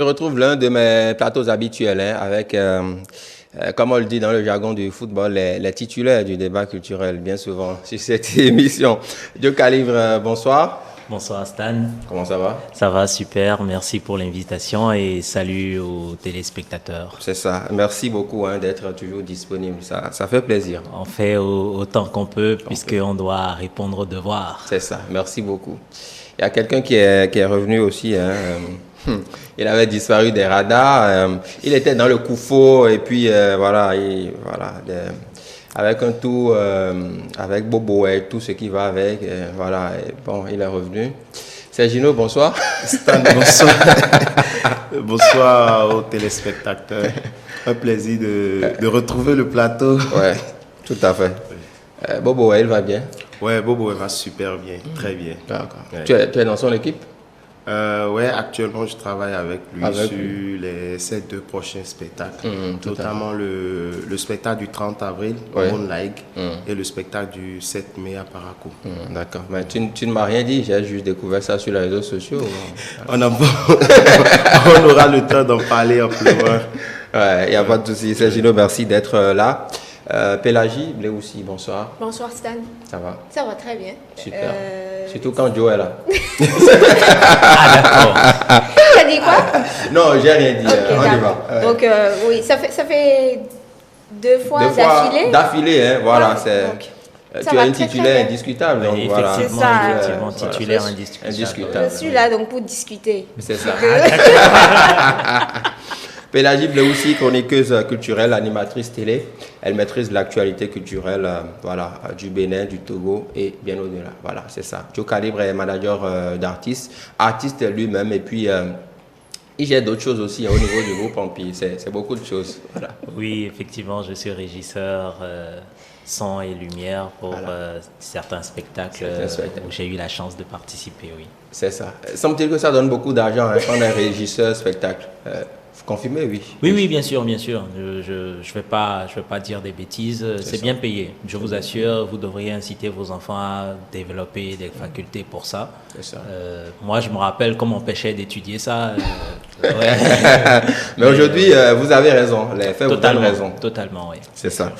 Je retrouve l'un de mes plateaux habituels avec, comme on le dit dans le jargon du football, les titulaires du débat culturel, bien souvent, sur cette émission. Dieu Calibre, bonsoir. Bonsoir Stan. Comment ça va? Ça va, super. Merci pour l'invitation et salut aux téléspectateurs. C'est ça. Merci beaucoup d'être toujours disponible. Ça fait plaisir. On fait autant qu'on peut puisqu'on doit répondre aux devoirs. C'est ça. Merci beaucoup. Il y a quelqu'un qui est revenu aussi. Il avait disparu des radars. Il était dans le Koufo et puis avec un tout, avec Bobo et tout ce qui va avec. Voilà. Et bon, il est revenu. Sergino, bonsoir. Stan, bonsoir. Bonsoir aux téléspectateurs. Un plaisir de retrouver le plateau. Ouais, tout à fait. Bobo, il va bien? Ouais, Bobo va super bien, très bien. D'accord. Ouais. Tu es dans son équipe? Ouais, actuellement, je travaille avec lui sur ces 2 prochains spectacles, notamment le spectacle du 30 avril au Moonlight et le spectacle du 7 mai à Parakou. D'accord. Mais tu ne m'as rien dit, j'ai juste découvert ça sur les réseaux sociaux. On aura le temps d'en parler amplement. Ouais, il n'y a pas de souci. Sergino, merci d'être là. Pélagie, Bléoussi, bonsoir. Bonsoir Stan. Ça va? Ça va très bien. Super. Surtout quand Joe est là. Ah d'accord. T'as dit quoi? Non, j'ai rien dit. Ok, On y d'accord. va. Donc oui, ça fait 2 fois d'affilée. D'affilée, voilà. Donc, Tu es une titulaire indiscutable. Donc, Oui, voilà. effectivement, C'est ça. effectivement, titulaire indiscutable. Je suis là donc pour discuter. C'est ça. Pélagie Bléoussi, chroniqueuse culturelle, animatrice télé. Elle maîtrise l'actualité culturelle du Bénin, du Togo et bien au-delà. Voilà, c'est ça. Joe Calibre est manager d'artistes, artiste lui-même. Et puis, il gère d'autres choses aussi au niveau du groupe Empire. C'est beaucoup de choses. Voilà. Oui, effectivement, je suis régisseur son et lumière pour certains spectacles où j'ai eu la chance de participer, oui. C'est ça. Semble-t-il que ça donne beaucoup d'argent quand on est régisseur spectacle. Confirmé, oui. Oui, bien sûr, bien sûr. Je vais pas dire des bêtises. C'est bien payé. Je vous assure, vous devriez inciter vos enfants à développer des facultés pour ça. C'est ça. Moi, je me rappelle qu'on m'empêchait d'étudier ça. Mais aujourd'hui, vous avez raison. Les faits vous donnent raison. Totalement, oui. C'est ça.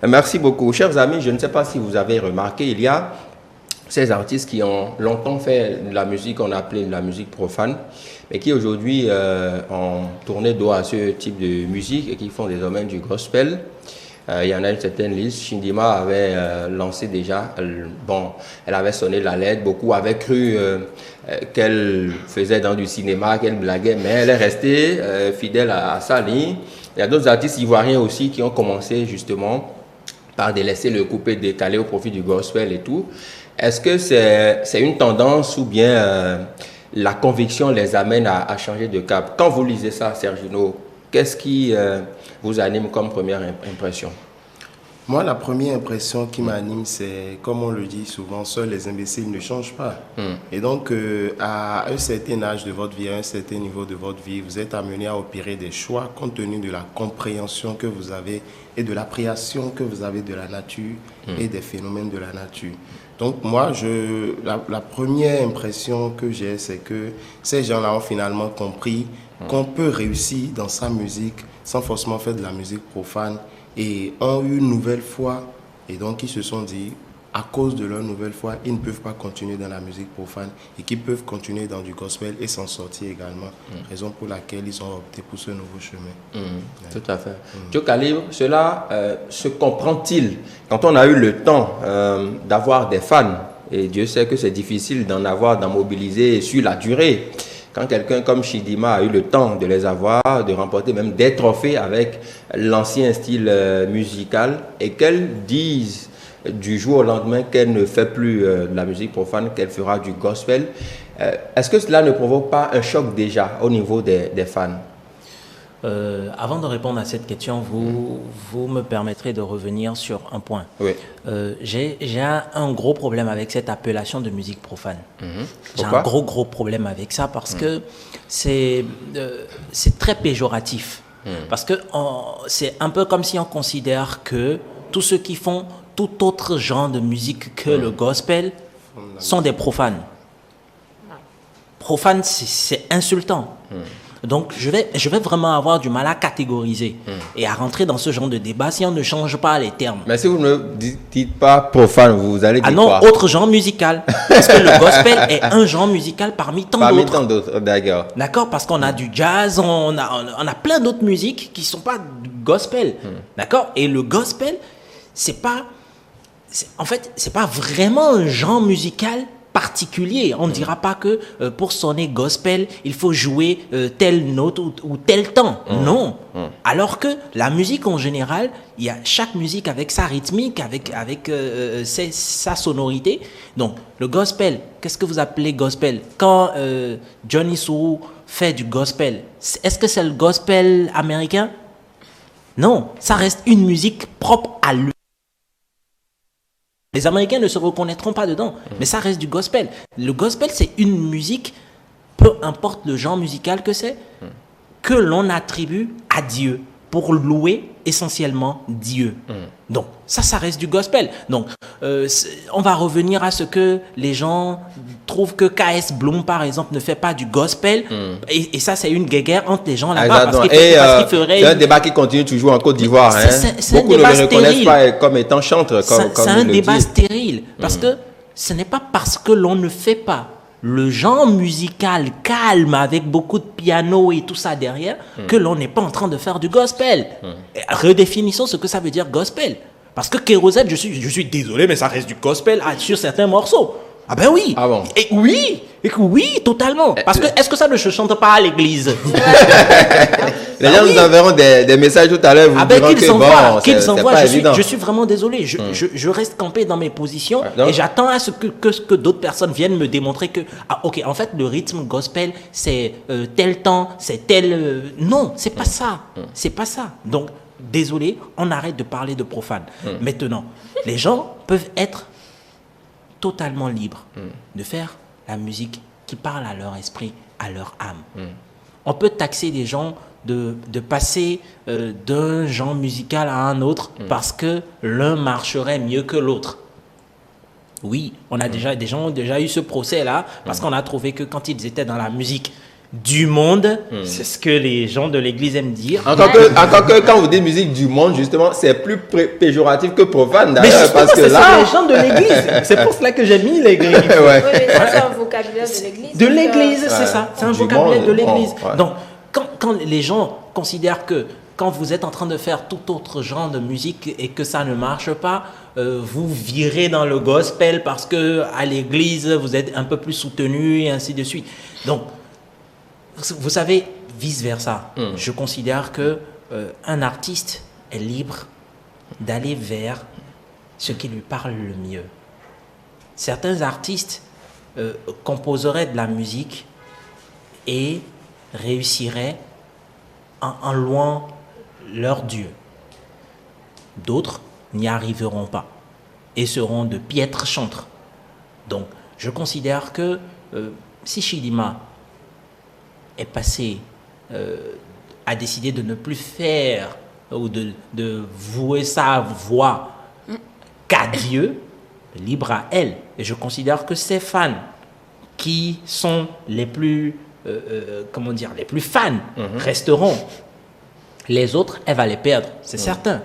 Merci beaucoup. Chers amis, je ne sais pas si vous avez remarqué, il y a ces artistes qui ont longtemps fait de la musique qu'on appelait de la musique profane, mais qui aujourd'hui ont tourné dos à ce type de musique et qui font désormais du gospel. Il y en a une certaine liste. Shindima avait lancé déjà, elle avait sonné la lettre, beaucoup avaient cru qu'elle faisait dans du cinéma, qu'elle blaguait, mais elle est restée fidèle à sa ligne. Il y a d'autres artistes ivoiriens aussi qui ont commencé justement par délaisser le coupé décalé au profit du gospel et tout. Est-ce que c'est une tendance ou bien la conviction les amène à changer de cap? Quand vous lisez ça, Sergino, qu'est-ce qui vous anime comme première impression? Moi, la première impression qui m'anime, c'est, comme on le dit souvent, seuls les imbéciles ne changent pas. Et donc, à un certain âge de votre vie, à un certain niveau de votre vie, vous êtes amené à opérer des choix compte tenu de la compréhension que vous avez et de l'appréciation que vous avez de la nature et des phénomènes de la nature. Donc moi, la première impression que j'ai, c'est que ces gens-là ont finalement compris qu'on peut réussir dans sa musique sans forcément faire de la musique profane et ont eu une nouvelle foi. Et donc ils se sont dit, à cause de leur nouvelle foi, ils ne peuvent pas continuer dans la musique profane et qu'ils peuvent continuer dans du gospel et s'en sortir également. Raison pour laquelle ils ont opté pour ce nouveau chemin. Tout à fait. Joe Calibre, cela se comprend-il quand on a eu le temps d'avoir des fans, et Dieu sait que c'est difficile d'en avoir, d'en mobiliser sur la durée. Quand quelqu'un comme Shindima a eu le temps de les avoir, de remporter même des trophées avec l'ancien style musical, et qu'elles disent du jour au lendemain qu'elle ne fait plus de la musique profane, qu'elle fera du gospel. Est-ce que cela ne provoque pas un choc déjà au niveau des fans? Avant de répondre à cette question, vous me permettrez de revenir sur un point. Oui. J'ai un gros problème avec cette appellation de musique profane. J'ai Pourquoi? un gros problème avec ça parce que c'est très péjoratif. Parce que c'est un peu comme si on considère que tous ceux qui font tout autre genre de musique que le gospel sont des profanes. Profane, c'est insultant. Donc, je vais vraiment avoir du mal à catégoriser et à rentrer dans ce genre de débat si on ne change pas les termes. Mais si vous ne dites pas profane, vous allez dire Ah non, quoi? autre genre musical. Parce que le gospel est un genre musical parmi tant Parmi d'autres. tant d'autres, d'accord. D'accord, parce qu'on a du jazz, on a plein d'autres musiques qui sont pas du gospel. D'accord? Et le gospel, en fait, c'est pas vraiment un genre musical particulier. On ne dira pas que pour sonner gospel, il faut jouer telle note ou tel temps. Non. Alors que la musique en général, il y a chaque musique avec sa rythmique, avec sa sonorité. Donc, le gospel, qu'est-ce que vous appelez gospel? Quand Johnny Suru fait du gospel, est-ce que c'est le gospel américain? Non, ça reste une musique propre à lui. Les Américains ne se reconnaîtront pas dedans, mais ça reste du gospel. Le gospel, c'est une musique, peu importe le genre musical que c'est, que l'on attribue à Dieu pour louer essentiellement Dieu. Donc, ça reste du gospel. Donc, on va revenir à ce que les gens trouvent que K.S. Bloom, par exemple, ne fait pas du gospel. Et ça, c'est une guerre entre les gens là-bas. Parce qu'il ferait... C'est un débat qui continue toujours en Côte d'Ivoire. Beaucoup ne le reconnaissent pas comme étant chantre. C'est un débat stérile. Parce que ce n'est pas parce que l'on ne fait pas le genre musical calme avec beaucoup de piano et tout ça derrière que l'on n'est pas en train de faire du gospel. Redéfinissons ce que ça veut dire gospel. Parce que Kérosène, je suis désolé, mais ça reste du gospel sur certains morceaux. Ah ben oui. Ah bon? Et oui, totalement. Parce que est-ce que ça ne se chante pas à l'église? Les gens nous enverront des messages tout à l'heure. Vous diront que bon, c'est pas évident. Je suis vraiment désolé. Je reste campé dans mes positions et j'attends à ce que d'autres personnes viennent me démontrer que ok, en fait le rythme gospel c'est tel temps, c'est tel. Non, c'est pas ça. C'est pas ça. Donc désolé, on arrête de parler de profane. Maintenant, les gens peuvent être totalement libres de faire la musique qui parle à leur esprit, à leur âme. On peut taxer des gens de passer d'un genre musical à un autre parce que l'un marcherait mieux que l'autre. Oui, des gens ont déjà eu ce procès-là parce qu'on a trouvé que quand ils étaient dans la musique du monde, c'est ce que les gens de l'église aiment dire. Encore que quand vous dites musique du monde, justement, c'est plus péjoratif que profane d'ailleurs. Parce que là, c'est les gens de l'église. C'est pour cela que j'ai mis l'église. Oui, mais ça, c'est un vocabulaire de l'église. De l'église, c'est ça. C'est un vocabulaire de l'église. Ouais. Donc, quand les gens considèrent que quand vous êtes en train de faire tout autre genre de musique et que ça ne marche pas, vous virez dans le gospel parce que à l'église, vous êtes un peu plus soutenu et ainsi de suite. Donc, vous savez, vice-versa, je considère que un artiste est libre d'aller vers ce qui lui parle le mieux. Certains artistes composeraient de la musique et réussiraient en louant leur Dieu. D'autres n'y arriveront pas et seront de piètres chantres. Donc, je considère que si Chidinma est passé à décider de ne plus faire ou de vouer sa voix qu'à Dieu, libre à elle. Et je considère que ces fans qui sont les plus, les plus fans resteront. Les autres, elle va les perdre, c'est certain.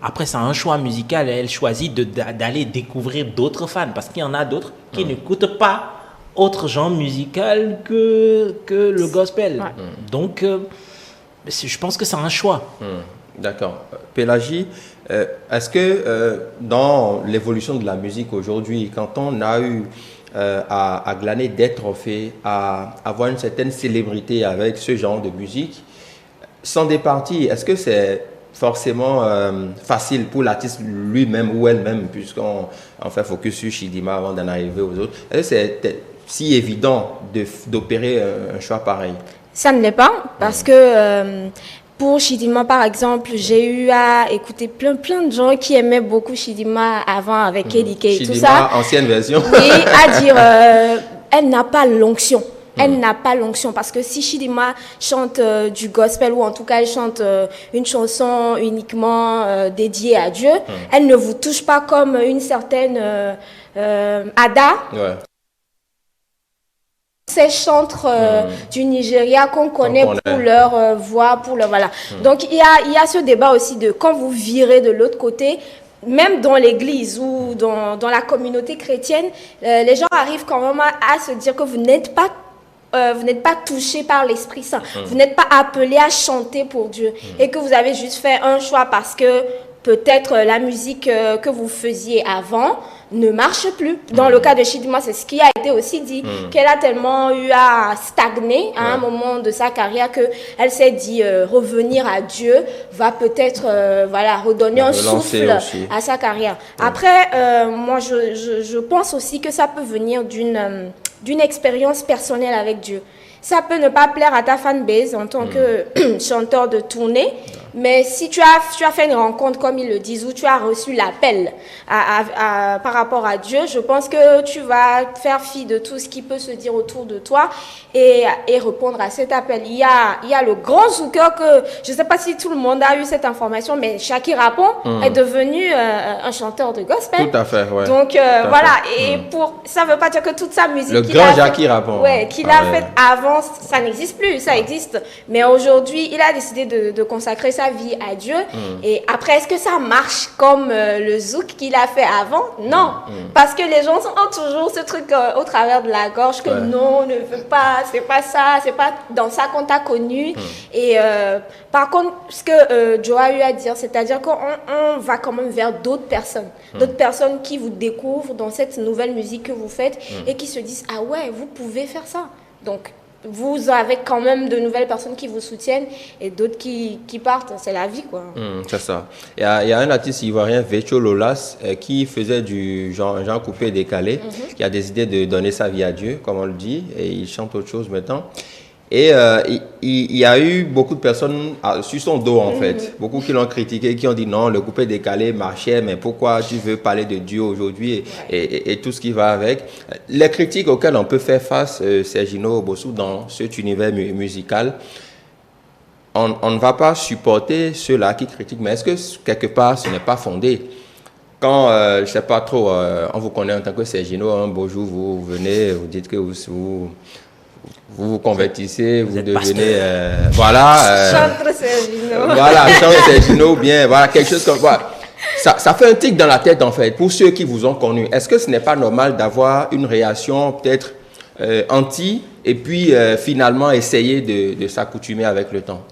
Après, c'est un choix musical et elle choisit d'aller découvrir d'autres fans parce qu'il y en a d'autres qui n'écoutent pas autre genre musical que le gospel. Donc, je pense que c'est un choix. D'accord. Pélagie, est-ce que dans l'évolution de la musique aujourd'hui, quand on a eu à glaner des trophées, à avoir une certaine célébrité avec ce genre de musique, sans départie, est-ce que c'est forcément facile pour l'artiste lui-même ou elle-même, puisqu'on fait focus sur Chidinma avant d'en arriver aux autres, est-ce que c'est si évident d'opérer un choix pareil? Ça ne l'est pas, parce que pour Chidinma, par exemple, j'ai eu à écouter plein de gens qui aimaient beaucoup Chidinma avant avec KDK, tout ça. Ancienne version. Et à dire, elle n'a pas l'onction. Elle n'a pas l'onction parce que si Chidinma chante du gospel ou en tout cas elle chante une chanson uniquement dédiée à Dieu, elle ne vous touche pas comme une certaine Ada. Ouais. ces chantres du Nigeria qu'on connaît pour leur voix, pour leur... Voilà. Donc, il y a ce débat aussi de quand vous virez de l'autre côté, même dans l'église ou dans la communauté chrétienne, les gens arrivent quand même à se dire que vous n'êtes pas touché par l'Esprit Saint. Vous n'êtes pas appelé à chanter pour Dieu. Et que vous avez juste fait un choix parce que peut-être la musique que vous faisiez avant ne marche plus. Dans le cas de Chidima, c'est ce qui a été aussi dit, qu'elle a tellement eu à stagner à un moment de sa carrière qu'elle s'est dit revenir à Dieu va peut-être redonner un souffle aussi à sa carrière. Après, moi, je pense aussi que ça peut venir d'une expérience personnelle avec Dieu. Ça peut ne pas plaire à ta fanbase en tant que chanteur de tournée, mais si tu as fait une rencontre, comme ils le disent, où tu as reçu l'appel par rapport à Dieu, je pense que tu vas faire fi de tout ce qui peut se dire autour de toi et répondre à cet appel. Il y a le grand zouker que, je ne sais pas si tout le monde a eu cette information, mais Jackie Rapon est devenu un chanteur de gospel. Tout à fait, ouais. Donc voilà, et ça ne veut pas dire que toute sa musique qu'il a faite avant, ça n'existe plus, ça existe. Mais aujourd'hui, il a décidé de consacrer sa vie à Dieu. Et après, est-ce que ça marche comme le zouk qu'il a fait avant? Non. Parce que les gens ont toujours ce truc au travers de la gorge que non, on ne veut pas, c'est pas ça, c'est pas dans ça qu'on t'a connu. Et par contre, ce que Joe a eu à dire, c'est-à-dire qu'on va quand même vers d'autres personnes qui vous découvrent dans cette nouvelle musique que vous faites et qui se disent, ah ouais, vous pouvez faire ça. Donc, vous avez quand même de nouvelles personnes qui vous soutiennent et d'autres qui partent. C'est la vie, quoi. C'est ça. Il y a un artiste ivoirien, Vecho Lolas, qui faisait du genre coupé décalé, qui a décidé de donner sa vie à Dieu, comme on le dit, et il chante autre chose maintenant. Et il y a eu beaucoup de personnes sur son dos, en fait. Beaucoup qui l'ont critiqué, qui ont dit non, le coupé décalé marchait, mais pourquoi tu veux parler de Dieu aujourd'hui et tout ce qui va avec. Les critiques auxquelles on peut faire face, Sergino Obosu, dans cet univers musical, on ne va pas supporter ceux-là qui critiquent, mais est-ce que quelque part ce n'est pas fondé? Quand, je ne sais pas trop, on vous connaît en tant que Sergino, un beau jour vous venez, vous dites que vous vous convertissez, vous devenez, chantre Sergino. Voilà, chantre Sergino, ou bien, voilà, quelque chose comme ça. Ça fait un tic dans la tête, en fait, pour ceux qui vous ont connu. Est-ce que ce n'est pas normal d'avoir une réaction peut-être anti, et puis finalement essayer de s'accoutumer avec le temps?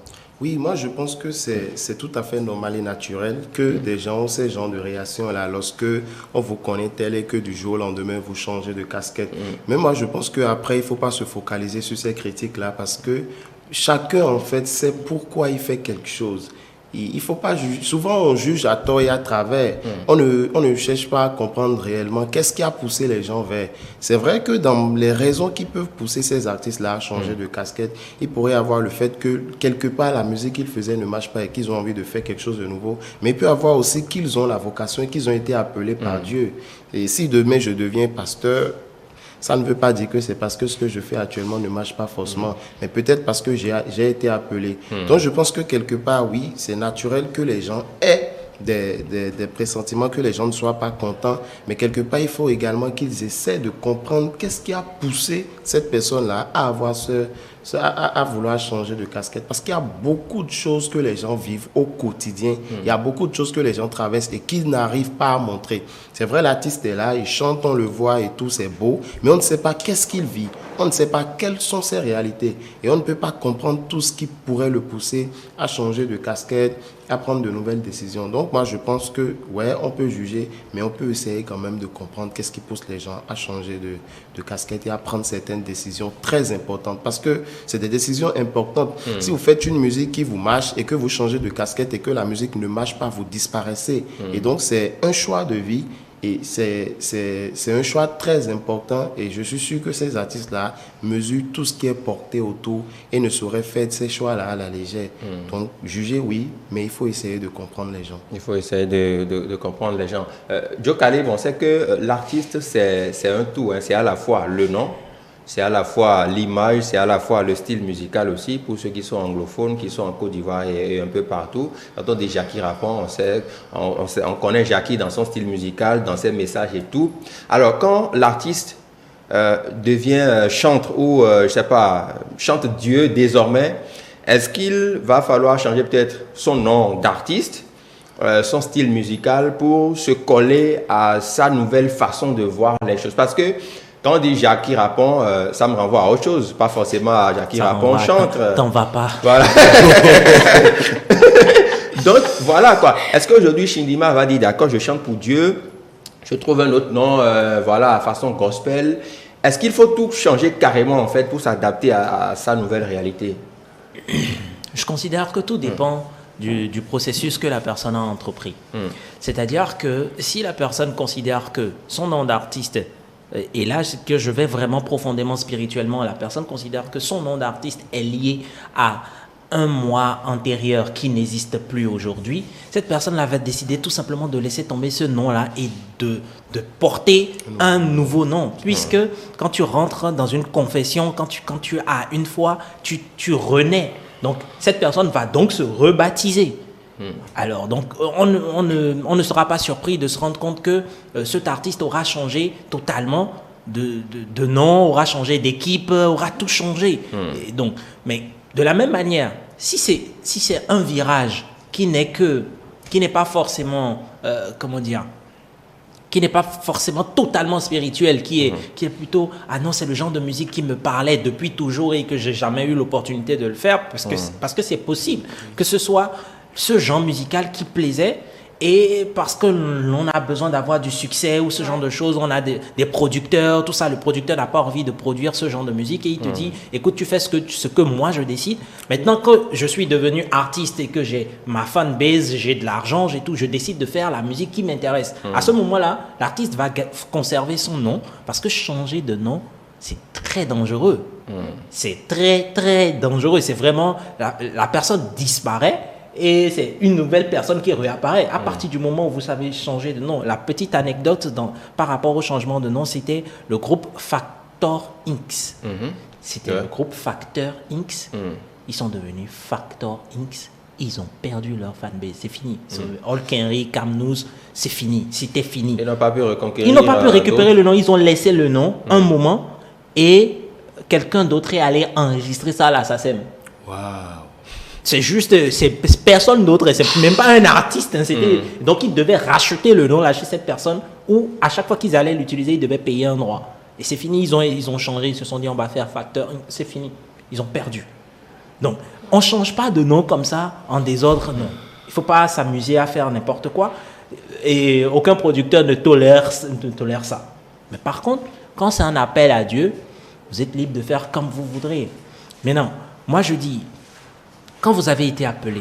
Oui, moi je pense que c'est tout à fait normal et naturel que des gens ont ces genres de réactions-là lorsque on vous connaît tel et que du jour au lendemain vous changez de casquette. Mais moi je pense qu'après il ne faut pas se focaliser sur ces critiques-là parce que chacun en fait sait pourquoi il fait quelque chose. Il faut pas juger. Souvent, on juge à tort et à travers. On ne cherche pas à comprendre réellement qu'est-ce qui a poussé les gens vers. C'est vrai que dans les raisons qui peuvent pousser ces artistes-là à changer de casquette, il pourrait y avoir le fait que quelque part la musique qu'ils faisaient ne marche pas et qu'ils ont envie de faire quelque chose de nouveau. Mais il peut y avoir aussi qu'ils ont la vocation et qu'ils ont été appelés par Dieu. Et si demain je deviens pasteur, ça ne veut pas dire que c'est parce que ce que je fais actuellement ne marche pas forcément, mais peut-être parce que j'ai été appelé. Donc je pense que quelque part, oui, c'est naturel que les gens aient des pressentiments, que les gens ne soient pas contents, mais quelque part, il faut également qu'ils essaient de comprendre qu'est-ce qui a poussé cette personne-là à avoir à vouloir changer de casquette. Parce qu'il y a beaucoup de choses que les gens vivent au quotidien. Il y a beaucoup de choses que les gens traversent et qu'ils n'arrivent pas à montrer. C'est vrai, l'artiste est là, il chante, on le voit et tout, c'est beau, mais on ne sait pas qu'est-ce qu'il vit. On ne sait pas quelles sont ses réalités. Et on ne peut pas comprendre tout ce qui pourrait le pousser à changer de casquette, à prendre de nouvelles décisions. Donc moi, je pense que, ouais, on peut juger, mais on peut essayer quand même de comprendre qu'est-ce qui pousse les gens à changer de casquette et à prendre certaines décisions très importantes. Parce que c'est des décisions importantes. Si vous faites une musique qui vous marche et que vous changez de casquette et que la musique ne marche pas, vous disparaissez. Et donc, c'est un choix de vie. Et c'est un choix très important et je suis sûr que ces artistes-là mesurent tout ce qui est porté autour et ne sauraient faire ces choix-là à la légère. Donc, juger, oui, mais il faut essayer de comprendre les gens. Il faut essayer de comprendre les gens. Joe Caleb, on sait que l'artiste, c'est un tout. Hein. C'est à la fois le nom, c'est à la fois l'image, c'est à la fois le style musical aussi, pour ceux qui sont anglophones, qui sont en Côte d'Ivoire et un peu partout. Quand on dit Jackie Rapon, on connaît Jackie dans son style musical, dans ses messages et tout. Alors, quand l'artiste devient chantre ou, je sais pas, chante Dieu désormais, est-ce qu'il va falloir changer peut-être son nom d'artiste, son style musical pour se coller à sa nouvelle façon de voir les choses? Parce que quand on dit Jackie Rapon, ça me renvoie à autre chose, pas forcément à Jackie Rapon chantre. T'en vas pas. Voilà. Donc, voilà quoi. Est-ce qu'aujourd'hui, Shindima va dire, d'accord, je chante pour Dieu, je trouve un autre nom, voilà, façon gospel. Est-ce qu'il faut tout changer carrément, en fait, pour s'adapter à sa nouvelle réalité? Je considère que tout dépend du processus que la personne a entrepris. C'est-à-dire que si la personne considère que son nom d'artiste, et là que je vais vraiment profondément spirituellement, la personne considère que son nom d'artiste est lié à un moi antérieur qui n'existe plus aujourd'hui, cette personne-là va décider tout simplement de laisser tomber ce nom-là et de porter un nouveau nom. Puisque quand tu rentres dans une confession, quand tu as une foi, tu renais. Donc, cette personne va donc se rebaptiser. Alors, donc, on ne sera pas surpris de se rendre compte que cet artiste aura changé totalement de nom, aura changé d'équipe, aura tout changé. Et donc, mais de la même manière, si c'est un virage qui n'est pas forcément, qui n'est pas forcément totalement spirituel, qui est plutôt, ah non, c'est le genre de musique qui me parlait depuis toujours et que j'ai jamais eu l'opportunité de le faire, parce que c'est possible que ce soit ce genre musical qui plaisait, et parce que l'on a besoin d'avoir du succès ou ce genre de choses, on a des producteurs, tout ça, le producteur n'a pas envie de produire ce genre de musique et il te dit, écoute, tu fais ce que moi je décide. Maintenant que je suis devenu artiste et que j'ai ma fanbase, j'ai de l'argent, j'ai tout, je décide de faire la musique qui m'intéresse. À ce moment-là, l'artiste va conserver son nom, parce que changer de nom, c'est très dangereux. C'est très, très dangereux. C'est vraiment, la personne disparaît, et c'est une nouvelle personne qui réapparaît. À partir du moment où vous savez changer de nom, la petite anecdote par rapport au changement de nom, c'était le groupe Factor Inc. C'était le groupe Factor Inc. Ils sont devenus Factor Inc. Ils ont perdu leur fanbase. C'est fini. All Kenry, Kamnous, c'est fini. C'était fini. Ils n'ont pas pu reconquérir. Ils n'ont pas pu récupérer le nom. Ils ont laissé le nom un moment et quelqu'un d'autre est allé enregistrer ça à la SACEM. Waouh! C'est juste, c'est personne d'autre, c'est même pas un artiste. Hein, donc, ils devaient racheter le nom là chez cette personne, ou à chaque fois qu'ils allaient l'utiliser, ils devaient payer un droit. Et c'est fini, ils ont changé, ils se sont dit on va faire Facteur, c'est fini. Ils ont perdu. Donc, on ne change pas de nom comme ça en désordre, non. Il ne faut pas s'amuser à faire n'importe quoi. Et aucun producteur ne tolère ça. Mais par contre, quand c'est un appel à Dieu, vous êtes libre de faire comme vous voudrez. Mais non, moi je dis, quand vous avez été appelé,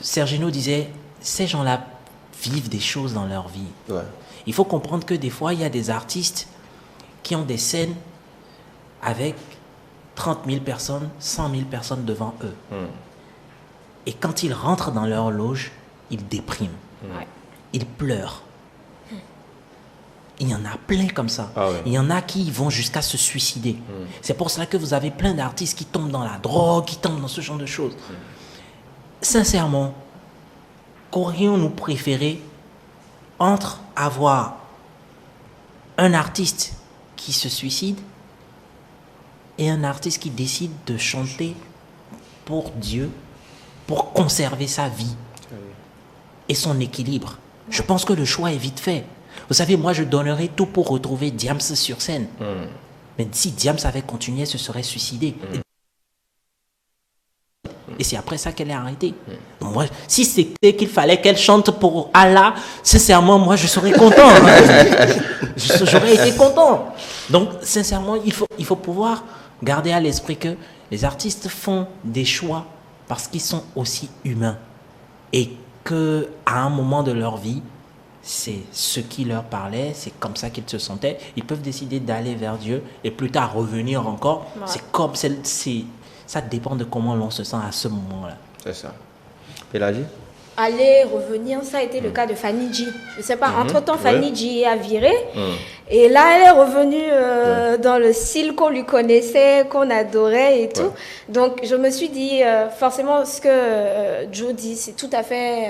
Sergino disait, ces gens-là vivent des choses dans leur vie. Ouais. Il faut comprendre que des fois, il y a des artistes qui ont des scènes avec 30 000 personnes, 100 000 personnes devant eux. Et quand ils rentrent dans leur loge, ils dépriment. Ils pleurent. Il y en a plein comme ça. Ah ouais. Il y en a qui vont jusqu'à se suicider. C'est pour cela que vous avez plein d'artistes qui tombent dans la drogue, qui tombent dans ce genre de choses. Sincèrement, qu'aurions-nous préféré entre avoir un artiste qui se suicide et un artiste qui décide de chanter pour Dieu, pour conserver sa vie et son équilibre? Je pense que le choix est vite fait. Vous savez, moi, je donnerais tout pour retrouver Diams sur scène. Mais si Diams avait continué, elle se serait suicidée. Et c'est après ça qu'elle est arrêtée. Donc moi, si c'était qu'il fallait qu'elle chante pour Allah, sincèrement, moi, je serais content. J'aurais été content. Donc, sincèrement, il faut pouvoir garder à l'esprit que les artistes font des choix parce qu'ils sont aussi humains. Et qu'à un moment de leur vie, c'est ce qui leur parlait, c'est comme ça qu'ils se sentaient. Ils peuvent décider d'aller vers Dieu et plus tard revenir encore. Ouais. Ça dépend de comment l'on se sent à ce moment-là. C'est ça. Pélagie? Aller, revenir, ça a été le cas de Fanny G. Je ne sais pas, entre-temps, Fanny G a viré. Et là, elle est revenue dans le style qu'on lui connaissait, qu'on adorait et tout. Donc, je me suis dit, forcément, ce que Joe dit, c'est tout à fait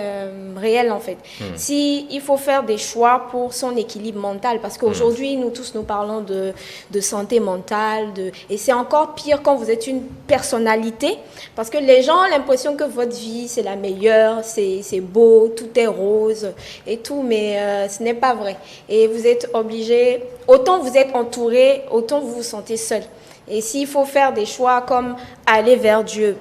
réel, en fait. Si il faut faire des choix pour son équilibre mental, parce qu'aujourd'hui, nous tous, nous parlons de santé mentale, et c'est encore pire quand vous êtes une personnalité, parce que les gens ont l'impression que votre vie, c'est la meilleure, c'est beau, tout est rose et tout, mais ce n'est pas vrai. Et vous êtes obligé, autant vous êtes entouré, autant vous vous sentez seul. Et s'il faut faire des choix comme aller vers Dieu,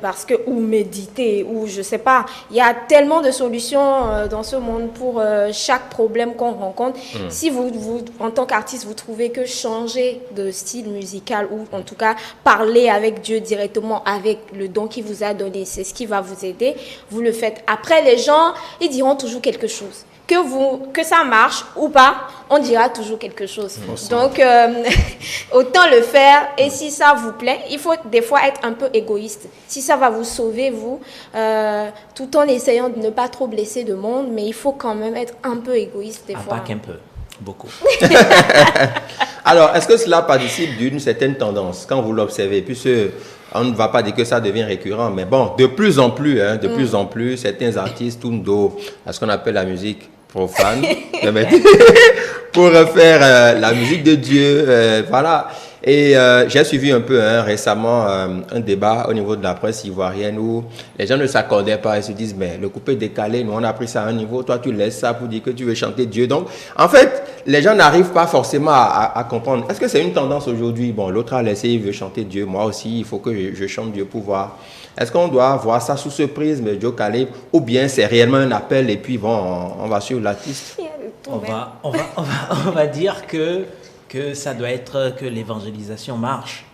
ou méditer, ou je sais pas, il y a tellement de solutions dans ce monde pour chaque problème qu'on rencontre. Si vous, en tant qu'artiste, vous trouvez que changer de style musical, ou en tout cas parler avec Dieu directement, avec le don qu'il vous a donné, c'est ce qui va vous aider, vous le faites. Après, les gens, ils diront toujours quelque chose. Que ça marche ou pas, on dira toujours quelque chose. Donc, autant le faire. Et si ça vous plaît, il faut des fois être un peu égoïste. Si ça va vous sauver, vous, tout en essayant de ne pas trop blesser de monde, mais il faut quand même être un peu égoïste des fois. Pas qu'un peu, beaucoup. Alors, est-ce que cela participe d'une certaine tendance quand vous l'observez? Puisque on ne va pas dire que ça devient récurrent, mais bon, de plus en plus, certains artistes tournent dos à ce qu'on appelle la musique profane, pour faire la musique de Dieu, voilà. Et j'ai suivi un peu récemment un débat au niveau de la presse ivoirienne où les gens ne s'accordaient pas et se disent, mais le coupé décalé, nous on a pris ça à un niveau, toi tu laisses ça pour dire que tu veux chanter Dieu. Donc, en fait, les gens n'arrivent pas forcément à comprendre. Est-ce que c'est une tendance aujourd'hui? Bon, l'autre a laissé, il veut chanter Dieu, moi aussi, il faut que je chante Dieu pour voir. Est-ce qu'on doit voir ça sous ce prisme, Joe Caleb, ou bien c'est réellement un appel et puis bon, on va suivre l'artiste? On va dire que ça doit être que l'évangélisation marche,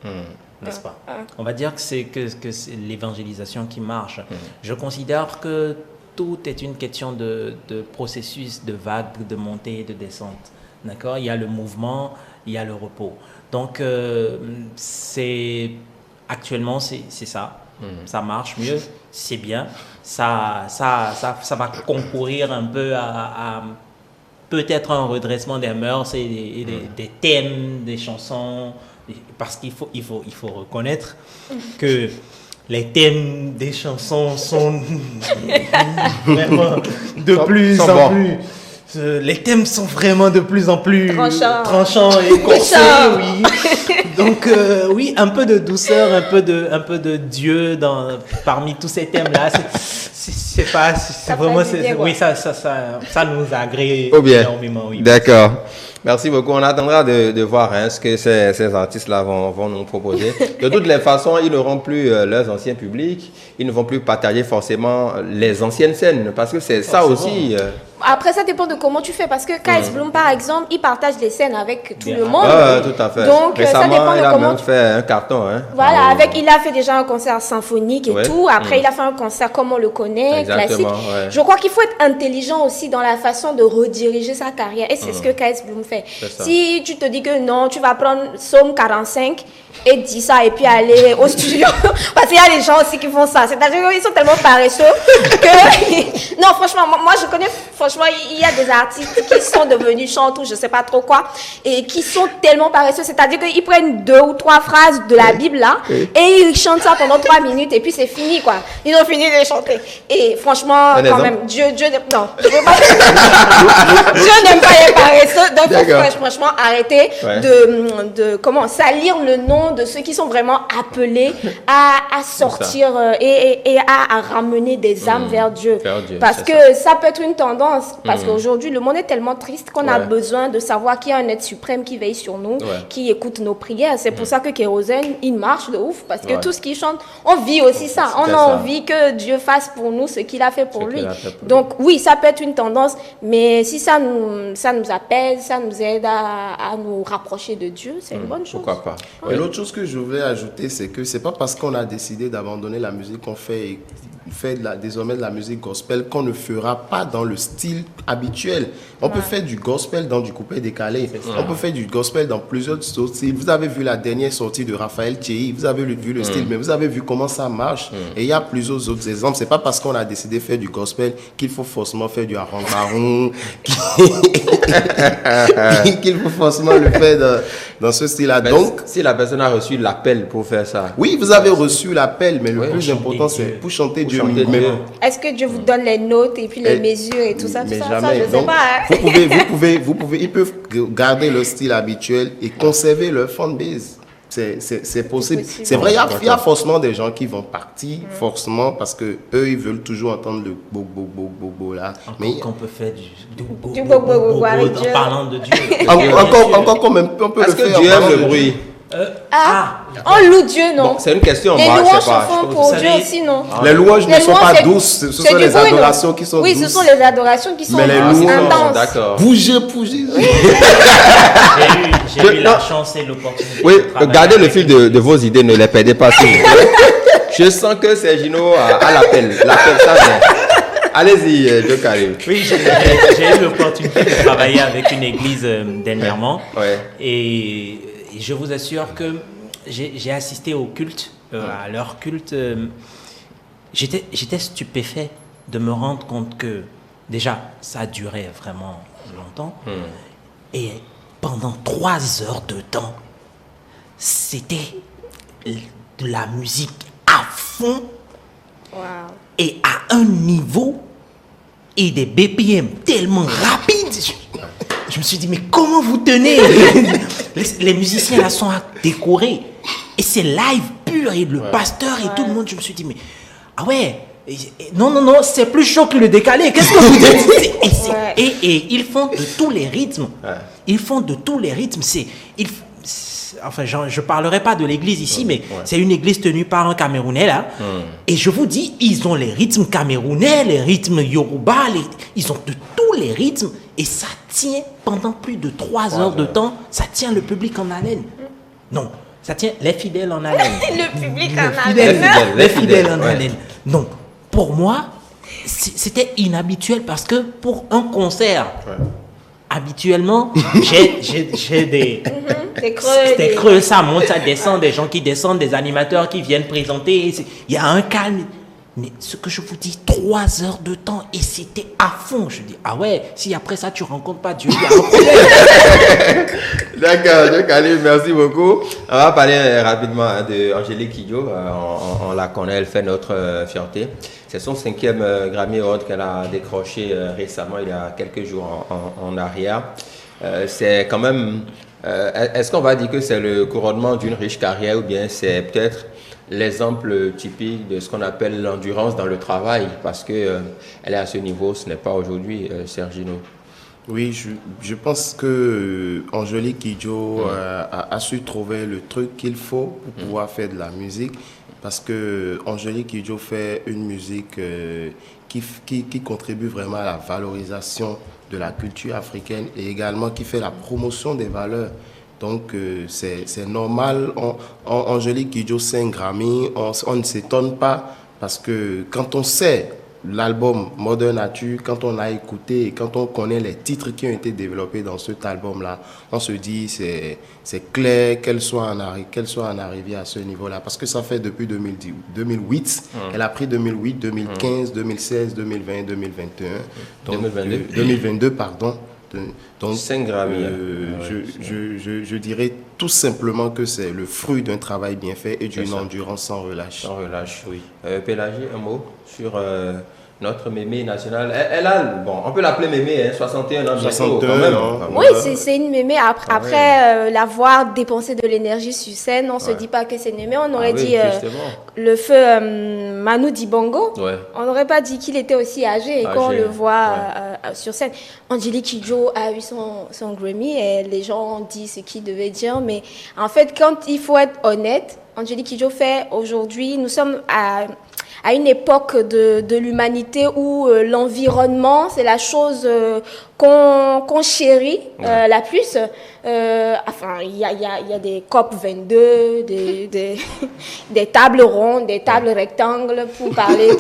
n'est-ce pas? On va dire que c'est l'évangélisation qui marche. Je considère que tout est une question de processus, de vague, de montée et de descente. D'accord? Il y a le mouvement, il y a le repos. Donc, actuellement, c'est ça. Ça marche mieux, c'est bien. Ça va concourir un peu à peut-être un redressement des mœurs et des thèmes, des chansons. Parce qu'il faut reconnaître que les thèmes des chansons sont vraiment de plus en plus... Les thèmes sont vraiment de plus en plus tranchants et corsés, oui. Donc oui, un peu de douceur, un peu de Dieu parmi tous ces thèmes-là. C'est vraiment, oui, ça nous agrée énormément, oui. D'accord. Merci beaucoup. On attendra de voir ce que ces artistes-là vont nous proposer. De toutes les façons, ils n'auront plus leurs anciens publics. Ils ne vont plus partager forcément les anciennes scènes. Parce que c'est ça aussi. Après, ça dépend de comment tu fais. Parce que KS Bloom, par exemple, il partage des scènes avec tout le monde. Tout à fait. Donc, récemment, ça dépend de il a comment même fait un carton. Voilà, il a fait déjà un concert symphonique et tout. Après, il a fait un concert comme on le connaît, classique. Ouais. Je crois qu'il faut être intelligent aussi dans la façon de rediriger sa carrière. Et c'est ce que KS Bloom fait. Si tu te dis que non, tu vas prendre Psaume 45 et dis ça et puis aller au studio. Parce qu'il y a des gens aussi qui font ça. C'est-à-dire qu'ils sont tellement paresseux que... Non, franchement, moi je connais... Franchement, il y a des artistes qui sont devenus chanteurs ou je sais pas trop quoi et qui sont tellement paresseux. C'est-à-dire qu'ils prennent 2 ou 3 phrases de la Bible là et ils chantent ça pendant 3 minutes et puis c'est fini quoi. Ils ont fini de chanter. Et franchement, quand même, Dieu non. Je veux pas... Dieu n'aime pas les paresseux. Donc, il faut franchement arrêter de comment salir le nom de ceux qui sont vraiment appelés à sortir et à ramener des âmes vers Dieu. Parce que ça peut être une tendance. Parce qu'aujourd'hui, le monde est tellement triste qu'on a besoin de savoir qu'il y a un être suprême qui veille sur nous, qui écoute nos prières. C'est pour ça que Kérosène, il marche de ouf. Parce que tout ce qu'il chante, on vit aussi ça. On a envie que Dieu fasse pour nous ce qu'il a fait pour lui. Donc oui, ça peut être une tendance. Mais si ça nous apaise, ça nous aide à nous rapprocher de Dieu, c'est une bonne chose. Pourquoi pas? Et l'autre chose que je voulais ajouter, c'est que c'est pas parce qu'on a décidé d'abandonner la musique qu'on fait désormais de la musique gospel qu'on ne fera pas dans le style habituel. On peut faire du gospel dans du coupé décalé. On peut faire du gospel dans plusieurs styles. Vous avez vu la dernière sortie de Raphaël Thierry, vous avez vu le style, mais vous avez vu comment ça marche. Et il y a plusieurs autres exemples. C'est pas parce qu'on a décidé de faire du gospel qu'il faut forcément faire du harangue-baron, qu'il faut forcément le faire dans ce style-là. Mais Donc, si la personne a reçu l'appel pour faire ça. oui, vous avez reçu l'appel, mais le Oui, plus important, c'est pour chanter Dieu. chanter Mais- Dieu. Est-ce que Dieu vous donne les notes et puis les mesures et tout ça, mais ça, jamais. je sais Donc, pas. Hein. vous pouvez, ils peuvent garder leur style habituel et conserver leur fanbase. C'est possible. possible. C'est vrai, il y a forcément des gens qui vont partir, forcément, parce que eux, ils veulent toujours entendre le bo là. Mais Qu'on peut faire du bo avec Dieu. en parlant de Dieu. encore quand même, on peut le Est-ce faire. que Dieu en parlant aime le de bruit? On loue Dieu, non? Bon, c'est une question. Les moi, je louanges sais pas. se font Je trouve pour que Dieu savez- aussi, non? Les louanges ne Les sont louanges, pas c'est- douces, ce c'est sont du les bruit, non? adorations qui sont Oui, douces. ce sont les adorations qui sont Mais les Ah, c'est bon, intenses. d'accord. Bougez pour Jésus. J'ai eu la chance et l'opportunité. Oui, de travailler gardez le avec fil de vos idées, ne les perdez pas. s'il vous plaît. Je sens que Sergino a l'appel. L'appel, ça vient. Allez-y, Joe Karim. Oui, j'ai eu l'opportunité de travailler avec une église dernièrement. Ouais. Et je vous assure que j'ai assisté au culte, à leur culte. J'étais stupéfait de me rendre compte que, déjà, ça a duré vraiment longtemps. Et pendant 3 heures de temps, c'était de la musique à fond Wow. et à un niveau et des BPM tellement rapides. Je me suis dit, mais comment vous tenez? Les musiciens là sont à décorer. Et c'est live pur. Et le pasteur et tout le monde, je me suis dit, mais ah ouais, non, c'est plus chaud que le décalé. Qu'est-ce que vous dites? Et ils font de tous les rythmes. Ils font de tous les rythmes. Enfin, je ne parlerai pas de l'église ici, mais c'est une église tenue par un Camerounais là. Et je vous dis, ils ont les rythmes camerounais, les rythmes Yoruba, ils ont de tous les rythmes. Et ça tient pendant plus de 3 heures de temps. Ça tient le public en haleine. Non, ça tient les fidèles en haleine. Le public en a Les fidèles en ouais. haleine. Non, pour moi, c'était inhabituel parce que pour un concert, habituellement, j'ai des... C'est creux. C'était creux, ça monte, ça descend, des gens qui descendent, des animateurs qui viennent présenter. Il y a un calme. Mais ce que je vous dis, 3 heures de temps et c'était à fond. Je dis, ah ouais, si après ça tu rencontres pas Dieu, il y a un problème. D'accord, Joe Karim, merci beaucoup. On va parler rapidement de Angélique Kidjo. On la connaît, elle fait notre fierté. C'est son 5e Grammy Award qu'elle a décroché récemment, il y a quelques jours en arrière. C'est quand même... est-ce qu'on va dire que c'est le couronnement d'une riche carrière ou bien c'est peut-être l'exemple typique de ce qu'on appelle l'endurance dans le travail? Parce que elle est à ce niveau, ce n'est pas aujourd'hui, Sergino. Oui, je pense que Angélique Kidjo a su trouver le truc qu'il faut pour pouvoir faire de la musique. Parce que Angélique Kidjo fait une musique qui contribue vraiment à la valorisation de la culture africaine et également qui fait la promotion des valeurs. Donc, c'est normal. Angélique Kidjo, 5 Grammy, on ne s'étonne pas parce que quand on sait l'album Modern Nature, quand on l'a écouté et quand on connaît les titres qui ont été développés dans cet album-là, on se dit c'est clair qu'elle soit en arrivée à ce niveau-là. Parce que ça fait depuis 2008. Elle a pris 2008, 2015, 2016, 2020, 2021. Donc, 2022, pardon. Donc, 5 Grammy. je dirais tout simplement que c'est le fruit d'un travail bien fait et d'une endurance sans relâche. Sans relâche, oui. Pélagie, un mot sur notre mémé nationale. Elle a, bon, on peut l'appeler mémé, hein, 61 ans. 61 quand même. ans. Oui, c'est une mémé. Après l'avoir dépensé de l'énergie sur scène, on ne se dit pas que c'est une mémé. On aurait dit le feu Manu Dibango. Ouais. On n'aurait pas dit qu'il était aussi âgé. Et quand on le voit sur scène, Angélique Kidjo a eu son Grammy et les gens ont dit ce qu'ils devaient dire. Mais en fait, quand il faut être honnête, Angélique Kidjo fait aujourd'hui, nous sommes à une époque de l'humanité où l'environnement, c'est la chose qu'on chérit la plus. Enfin, il y a des COP 22, des tables rondes, des tables rectangles pour parler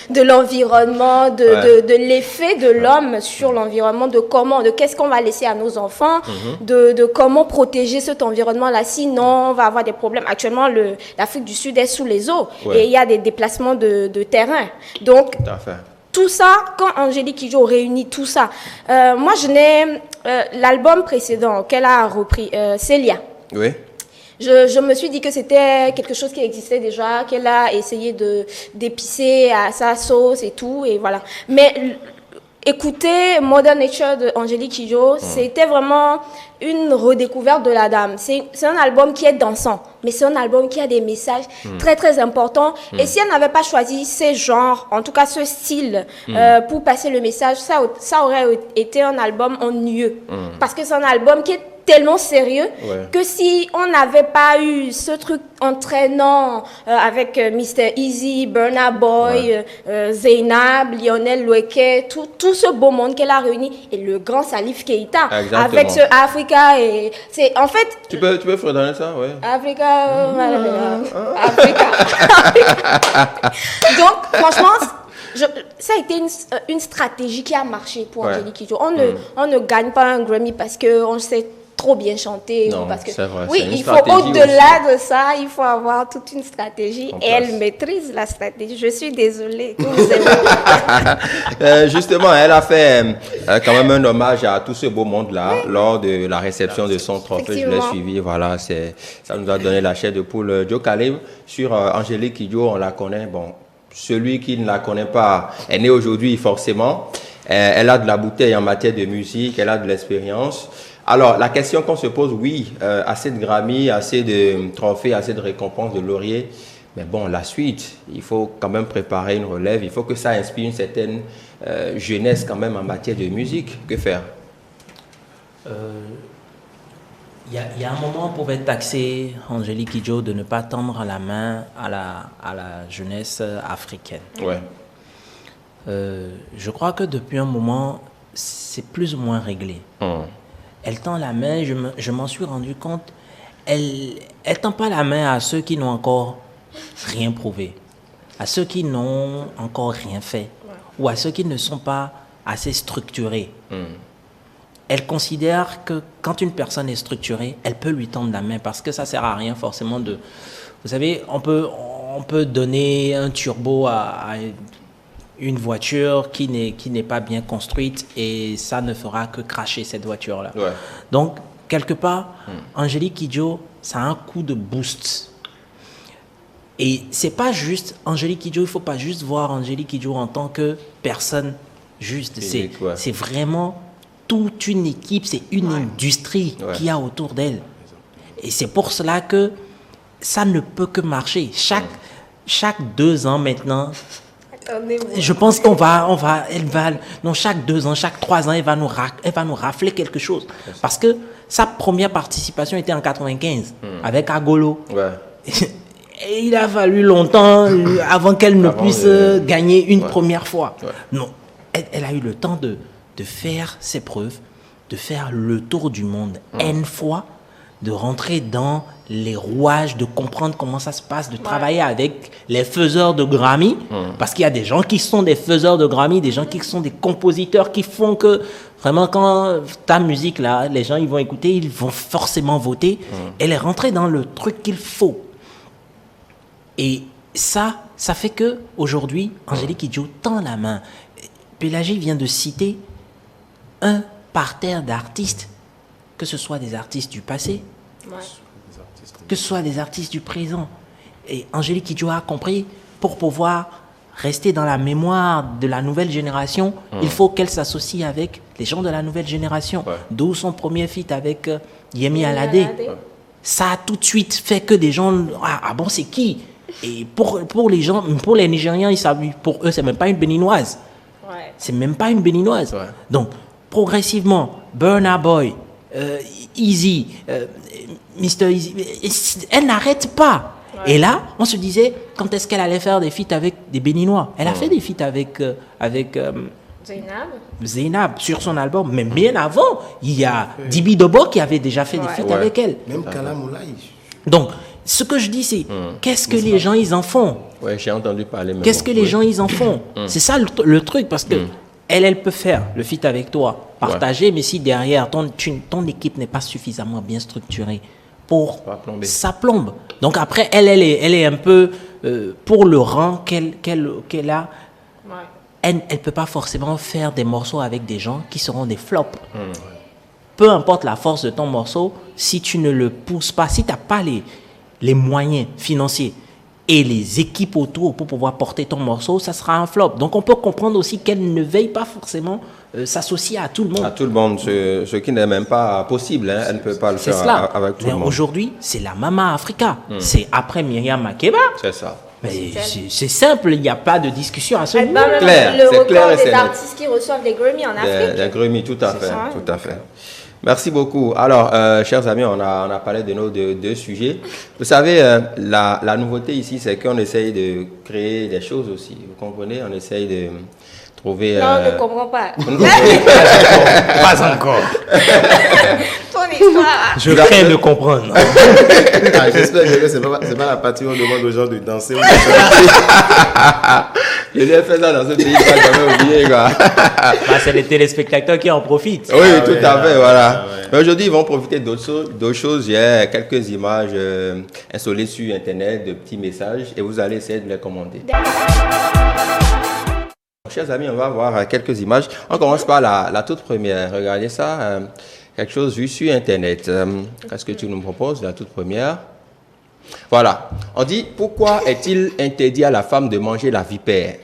de l'environnement, de l'effet de l'homme sur l'environnement, de qu'est-ce qu'on va laisser à nos enfants, de comment protéger cet environnement-là. Sinon, on va avoir des problèmes. Actuellement, l'Afrique du Sud est sous les eaux et il y a des déplacements de terrain. Donc, tout ça, quand Angélique Kidjo réunit tout ça, moi je n'ai l'album précédent qu'elle a repris, Célia. Oui. Je me suis dit que c'était quelque chose qui existait déjà, qu'elle a essayé d'épicer à sa sauce et tout, et voilà. Mais écouter Modern Nature de Angélique Kidjo, c'était vraiment une redécouverte de la dame. C'est un album qui est dansant, mais c'est un album qui a des messages très très importants. Et si elle n'avait pas choisi ces genres, en tout cas ce style, pour passer le message, ça aurait été un album ennuyeux. Parce que c'est un album qui est tellement sérieux que si on n'avait pas eu ce truc entraînant avec Mr. Easy, Burna Boy, Zainab, Lionel Loueke, tout ce beau monde qu'elle a réuni, et le grand Salif Keita, avec ce Africa, et c'est en fait... Tu peux fredonner ça, oui. Africa. Donc, franchement... ça a été une stratégie qui a marché pour Angélique Kidjo. On ne gagne pas un Grammy parce qu'on sait trop bien chanter. Non, parce que, c'est vrai. Oui, il faut au-delà de ça, il faut avoir toute une stratégie. Et elle maîtrise la stratégie. Je suis désolée que vous aimez. Justement, elle a fait quand même un hommage à tout ce beau monde-là lors de la réception de son trophée. Je l'ai suivi. Voilà, ça nous a donné la chair de poule. Joe Caleb, sur Angélique Kidjo, on la connaît. Bon, celui qui ne la connaît pas est né aujourd'hui, forcément. Elle a de la bouteille en matière de musique, elle a de l'expérience. Alors, la question qu'on se pose, oui, assez de Grammy, assez de trophées, assez de récompenses, de lauriers. Mais bon, la suite, il faut quand même préparer une relève. Il faut que ça inspire une certaine jeunesse quand même en matière de musique. Que faire? Il y a un moment, on pouvait taxer Angélique Kidjo de ne pas tendre la main à la jeunesse africaine. Ouais. Je crois que depuis un moment, c'est plus ou moins réglé. Elle tend la main, je m'en suis rendu compte, elle tend pas la main à ceux qui n'ont encore rien prouvé, à ceux qui n'ont encore rien fait, ou à ceux qui ne sont pas assez structurés. Elle considère que quand une personne est structurée, elle peut lui tendre la main parce que ça sert à rien forcément de... Vous savez, on peut donner un turbo à une voiture qui n'est pas bien construite et ça ne fera que cracher cette voiture-là. Ouais. Donc, quelque part, Angélique Kidjo, ça a un coup de boost. Et c'est pas juste Angélique Kidjo, il faut pas juste voir Angélique Kidjo en tant que personne juste. C'est vraiment toute une équipe, c'est une industrie qu'il y a autour d'elle. Et c'est pour cela que ça ne peut que marcher. Chaque 2 ans maintenant, je pense chaque 2 ans, chaque 3 ans, elle va nous rafler quelque chose. Parce que sa première participation était en 95 avec Agolo. Et il a fallu longtemps avant qu'elle ne puisse gagner une première fois. Non, elle a eu le temps de faire ses preuves, de faire le tour du monde N fois, de rentrer dans les rouages, de comprendre comment ça se passe, de travailler avec les faiseurs de Grammy, parce qu'il y a des gens qui sont des faiseurs de Grammy, des gens qui sont des compositeurs qui font que vraiment quand ta musique là, les gens ils vont écouter, ils vont forcément voter. Elle est rentrée dans le truc qu'il faut. Et ça fait que aujourd'hui, Angélique Kidjo tend la main. Pélagie vient de citer un parterre d'artistes, que ce soit des artistes du passé, que ce soit des artistes du présent. Et Angélique Kidjo a compris, pour pouvoir rester dans la mémoire de la nouvelle génération, il faut qu'elle s'associe avec les gens de la nouvelle génération. D'où son premier feat avec Yemi Alade. Ça a tout de suite fait que des gens... Ah bon, c'est qui? Et pour les gens, pour les Nigériens, ils savent, pour eux, c'est même pas une béninoise. C'est même pas une béninoise. Donc, progressivement, Burna Boy, Easy, Mr. Easy, elle n'arrête pas. Et là, on se disait, quand est-ce qu'elle allait faire des feats avec des Béninois? Elle a fait des feats avec Zainab sur son album. Mais bien avant, il y a Dibi Dobo qui avait déjà fait des feats avec elle. Même Kalamoulaye. Donc, ce que je dis, c'est qu'est-ce que les gens, ils en font? Ouais, j'ai entendu parler. Qu'est-ce que les gens, ils en font? C'est ça le truc, parce que elle peut faire le feat avec toi, partager, mais si derrière, ton équipe n'est pas suffisamment bien structurée pour... Ça plombe. Donc après, elle est un peu, pour le rang qu'elle a, elle ne peut pas forcément faire des morceaux avec des gens qui seront des flops. Peu importe la force de ton morceau, si tu ne le pousses pas, si tu n'as pas les moyens financiers et les équipes autour pour pouvoir porter ton morceau, ça sera un flop. Donc on peut comprendre aussi qu'elle ne veille pas forcément s'associer à tout le monde. À tout le monde, ce qui n'est même pas possible. Hein. Elle ne peut pas le faire avec tout le monde. Aujourd'hui, c'est la Mama Africa. C'est après Myriam Makeba. C'est ça. Mais c'est simple, il n'y a pas de discussion à ce niveau. Clair, le c'est record clair et des c'est net. artistes qui reçoivent des Grammy en Afrique. Des Grammy, tout à fait, ça. tout à fait. Merci beaucoup. Alors, chers amis, on a parlé de nos deux sujets. Vous savez, la nouveauté ici, c'est qu'on essaye de créer des choses aussi. Vous comprenez? On essaye de trouver... Non, on ne comprend pas. Pas encore. Ton histoire. Je crains de comprendre. J'espère que c'est pas la partie où on demande aux gens de danser. Je l'ai fait ça dans ce pays, pas jamais oublié, quoi. C'est les téléspectateurs qui en profitent. Oui, tout à fait, voilà. Mais aujourd'hui, ils vont profiter d'autres choses. J'ai quelques images insolites sur Internet, de petits messages, et vous allez essayer de les commenter. Chers amis, on va voir quelques images. On commence par la toute première. Regardez ça, quelque chose vu sur Internet. Qu'est-ce que tu nous proposes, la toute première? Voilà. On dit, pourquoi est-il interdit à la femme de manger la vipère?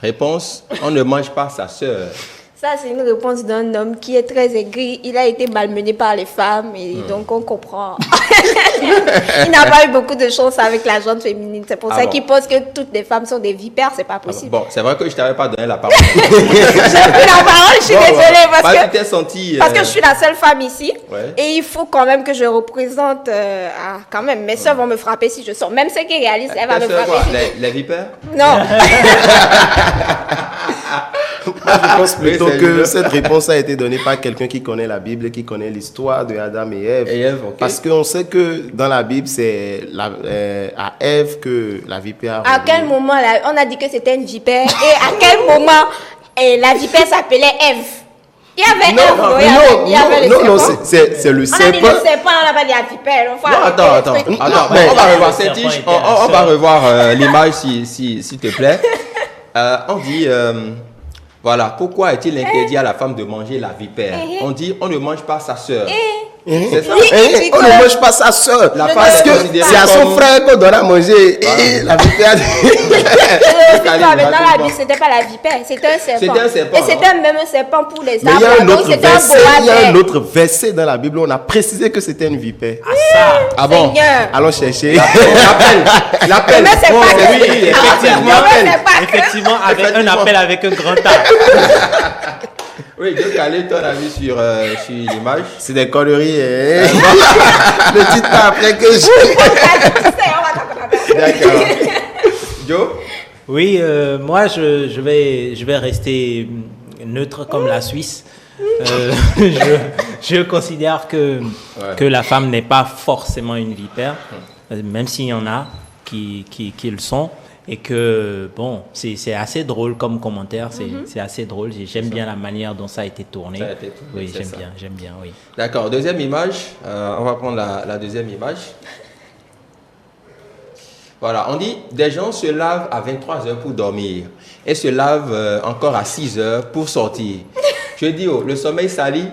Réponse, on ne mange pas sa sœur. Ça, c'est une réponse d'un homme qui est très aigri. Il a été malmené par les femmes et donc on comprend. Il n'a pas eu beaucoup de chance avec la gente féminine. C'est pour ça qu'il pense que toutes les femmes sont des vipères. C'est pas possible. Bon, c'est vrai que je t'avais pas donné la parole. J'ai pris la parole, je suis désolée parce que je suis la seule femme ici. Ouais. Et il faut quand même que je représente. Quand même, mes soeurs vont me frapper si je sors. Même ceux qui réalisent, elles vont me frapper. Les vipères? Non. Moi, je pense plutôt que cette réponse a été donnée par quelqu'un qui connaît la Bible, qui connaît l'histoire de Adam et Ève. Okay. Parce qu'on sait que dans la Bible, c'est à Ève que la vipère a À quel moment on a dit que c'était une vipère et à quel moment la vipère s'appelait Ève? Il y avait non, c'est le serpent. On a dit le serpent, on n'a pas dit la vipère. Attends. On va revoir cette tige. On va revoir l'image s'il te plaît. On dit... voilà, pourquoi est-il interdit à la femme de manger la vipère? On dit, on ne mange pas sa sœur. C'est ça. On ne mange pas sa soeur. Parce que c'est à son frère qu'on doit manger. Et la vipère. Dans la Bible, c'était pas la vipère, c'était un serpent. Et c'était même un serpent pour les arbres. Il y a un autre verset dans la Bible où on a précisé que c'était une vipère. Ah bon? Allons chercher. L'appel. Mais c'est pas que... Oui, Effectivement, avec un appel avec un grand A. Oui, donc allez ton avis sur l'image. C'est des conneries. Le titre après que je... D'accord. Joe? Oui, moi je vais rester neutre comme la Suisse. Je considère que la femme n'est pas forcément une vipère, même s'il y en a qui le sont. Et que, bon, c'est assez drôle comme commentaire, c'est assez drôle. J'aime bien la manière dont ça a été tourné. Oui, j'aime bien, oui. D'accord, deuxième image. On va prendre la deuxième image. Voilà, on dit, des gens se lavent à 23 heures pour dormir et se lavent encore à 6 heures pour sortir. Je dis, le sommeil salit.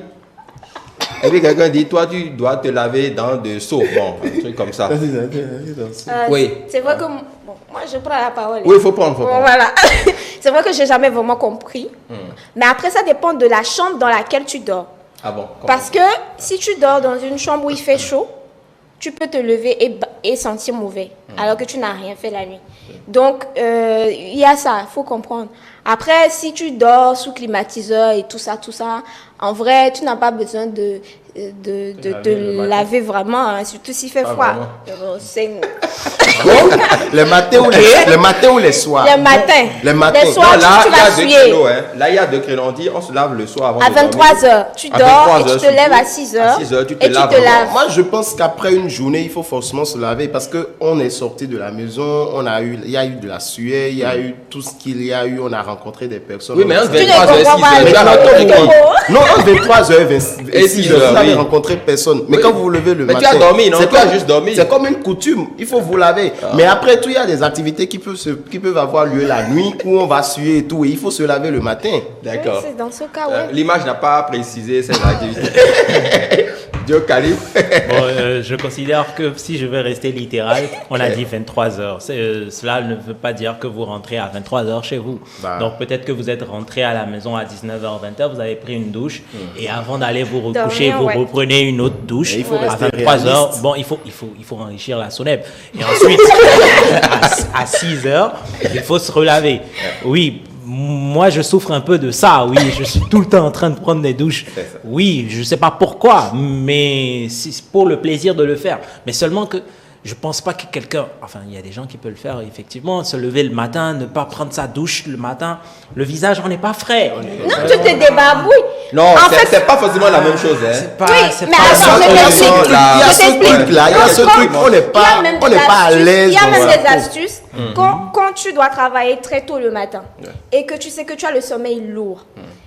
Et puis quelqu'un dit, toi tu dois te laver dans de seaux. Bon, un truc comme ça. Oui. C'est vrai que... Bon, moi je prends la parole. Oui, il faut prendre. Voilà. C'est vrai que j'ai jamais vraiment compris. Mais après, ça dépend de la chambre dans laquelle tu dors. Ah bon? Parce que si tu dors dans une chambre où il fait chaud, tu peux te lever et sentir mauvais, alors que tu n'as rien fait la nuit. Donc, il y a ça, il faut comprendre. Après, si tu dors sous climatiseur et tout ça, en vrai, tu n'as pas besoin de laver vraiment, hein, surtout s'il fait froid. Le matin ou les soirs? Le matin. Les soirs, là, tu vas suer. Là, il y a 2 créneaux. On dit, on se lave le soir avant à 23 heures. Tu dors et tu te lèves à 6 heures. À 6 heures, tu te et laves. Tu te laves. Moi, je pense qu'après une journée, il faut forcément se laver parce qu'on est sorti de la maison, il y a eu de la sueur, il y a eu tout ce qu'il y a eu, on a rencontré des personnes. Oui, mais entre Tu 23 ne comprends heures et 6 heures. pas. Non, entre 23 heures et 6 heures. n'avez rencontré personne. Mais quand vous vous levez le matin... Mais tu as dormi, non? Tu as juste dormi. C'est comme une coutume. Il faut vous laver. Mais après tout, il y a des activités qui peuvent avoir lieu la nuit où on va suer et tout. Et il faut se laver le matin. D'accord. Oui, c'est dans ce cas, oui. L'image n'a pas précisé cette activité. Joe Calif. Bon, je considère que si je vais rester littéral, on a dit 23 heures. Cela ne veut pas dire que vous rentrez à 23 heures chez vous. Donc peut-être que vous êtes rentré à la maison à 19h, 20h, vous avez pris une douche et avant d'aller vous recoucher, vous reprenez une autre douche à 23 heures. Bon, il faut enrichir la sonnette. Et ensuite, à 6 heures, il faut se relaver. Oui. Moi, je souffre un peu de ça, oui. Je suis tout le temps en train de prendre des douches. Oui, je ne sais pas pourquoi, mais c'est pour le plaisir de le faire. Mais seulement que je ne pense pas que quelqu'un... Enfin, il y a des gens qui peuvent le faire, effectivement. Se lever le matin, ne pas prendre sa douche le matin. Le visage, on n'est pas frais. Non, tu te débarbouilles. Non, c'est pas forcément la même chose. Hein. Oui, mais attends, Il y a ce truc-là, il y a ce truc, on n'est pas à l'aise. Il y a même des astuces. Quand tu dois travailler très tôt le matin et que tu sais que tu as le sommeil lourd,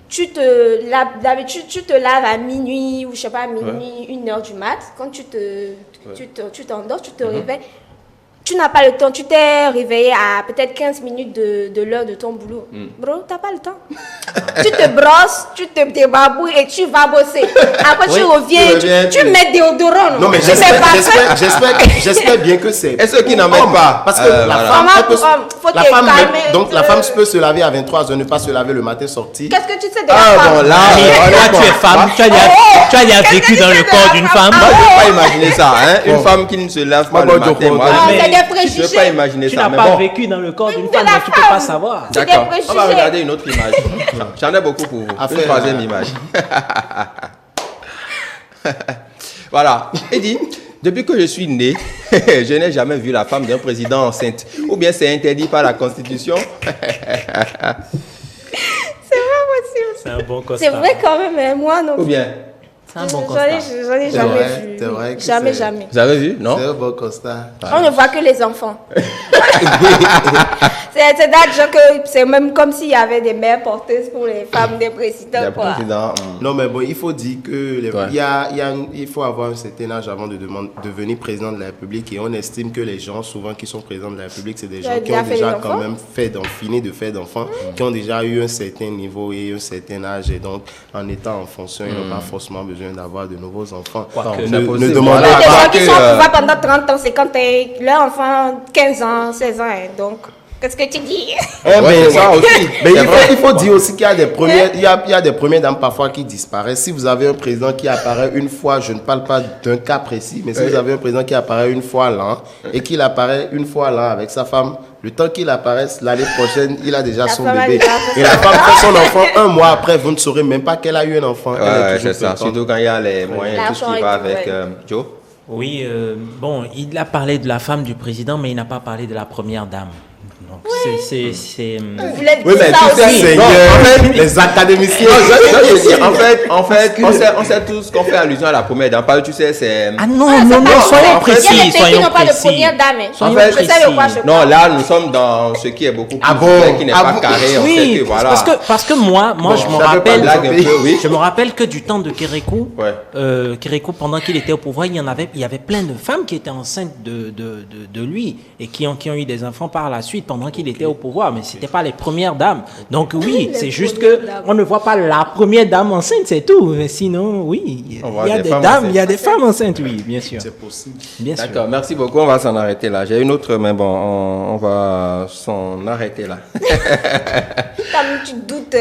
tu te laves à minuit ou je sais pas, minuit, 1h du mat. Quand tu t'endors, tu te réveilles. Tu n'as pas le temps, tu t'es réveillé à peut-être 15 minutes de l'heure de ton boulot. Bro, tu n'as pas le temps. Tu te brosses, tu te débarbouilles et tu vas bosser. Après, tu reviens, tu mets déodorant. Non, mais j'espère bien que c'est... Et ceux qui n'en mettent pas. Parce que la femme peut se laver à 23h, ne pas se laver le matin, sortir. Qu'est-ce que tu sais de la femme? Bon, là, tu es femme, tu as déjà vécu dans le corps d'une femme. Moi, je ne peux pas imaginer ça. Hein? Une femme qui ne se lave pas le matin, moi, je ne peux pas imaginer tu ça. n'as pas vécu dans le corps d'une femme, donc tu ne peux pas savoir. D'accord, on va regarder une autre image. J'en ai beaucoup pour vous. Une troisième image. Voilà. Eddie, depuis que je suis né, je n'ai jamais vu la femme d'un président enceinte. Ou bien c'est interdit par la Constitution. C'est pas possible. C'est un bon constat. C'est vrai quand même, mais moi non. Ou bien C'est un bon constat. J'en ai jamais vu. C'est vrai que Jamais. vous avez vu, non? C'est un bon constat. On ne voit que les enfants. C'est-à-dire que c'est même comme s'il y avait des mères porteuses pour les femmes des présidents. Non, mais bon, il faut dire que il faut avoir un certain âge avant de devenir président de la République. Et on estime que les gens, souvent, qui sont présidents de la République, c'est des gens qui ont déjà quand même fini de faire d'enfants, qui ont déjà eu un certain niveau et un certain âge. Et donc, en étant en fonction, ils n'ont pas forcément besoin d'avoir de nouveaux enfants. Ne demandez pas. Les gens qui sont au pouvoir pendant 30 ans, c'est quand leur enfant 15 ans, 16 ans. Donc, qu'est-ce que tu dis? Ouais, ça aussi. Mais il faut dire aussi qu'il y a des premières, il y a des premières dames parfois qui disparaissent. Si vous avez un président qui apparaît une fois, je ne parle pas d'un cas précis, mais si vous avez un président qui apparaît une fois l'an et qu'il apparaît une fois l'an avec sa femme, le temps qu'il apparaisse l'année prochaine, il a déjà son bébé. Et la femme fait son enfant un mois après, vous ne saurez même pas qu'elle a eu un enfant. Ouais, c'est ça. Surtout quand il y a les moyens, tout ce qui va avec Joe. Oui, bon, il a parlé de la femme du président, mais il n'a pas parlé de la première dame. Donc, c'est... Oui, mais tu sais, Seigneur, les académiciens. En fait, on sait tous qu'on fait allusion à la première dame. Tu sais, c'est... Ah non, soyons précis. Il y a des pays qui n'ont pas de première dame. Soyons précis. Non, là, nous sommes dans ce qui est beaucoup plus qui n'est pas carré. Oui, parce que moi, je me rappelle que du temps de Kérékou, pendant qu'il était au pouvoir, il y avait plein de femmes qui étaient enceintes de lui et qui ont eu des enfants par la suite pendant qu'il était au pouvoir, mais c'était pas les premières dames. Donc oui, c'est juste que on ne voit pas la première dame enceinte, c'est tout. Mais sinon, oui, il y a des dames, il y a des femmes enceintes, oui, bien sûr. C'est possible. Bien sûr. D'accord, merci beaucoup. On va s'en arrêter là. J'ai une autre, mais bon, on va s'en arrêter là. Comme tu doutes.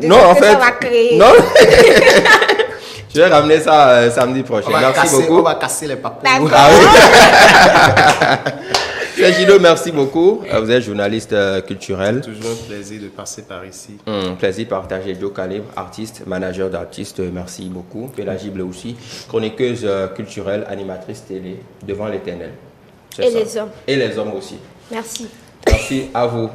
Non, en fait, ça va créer. non. Je vais ramener ça samedi prochain. Merci beaucoup. On va casser les papous. Cher Gildo, merci beaucoup. Vous êtes journaliste culturel. Toujours un plaisir de passer par ici. Plaisir partagé. Joe Calif, artiste, manager d'artistes, merci beaucoup. Pélagie Bleu aussi, chroniqueuse culturelle, animatrice télé, devant l'éternel. Et les hommes. Et les hommes aussi. Merci. Merci à vous.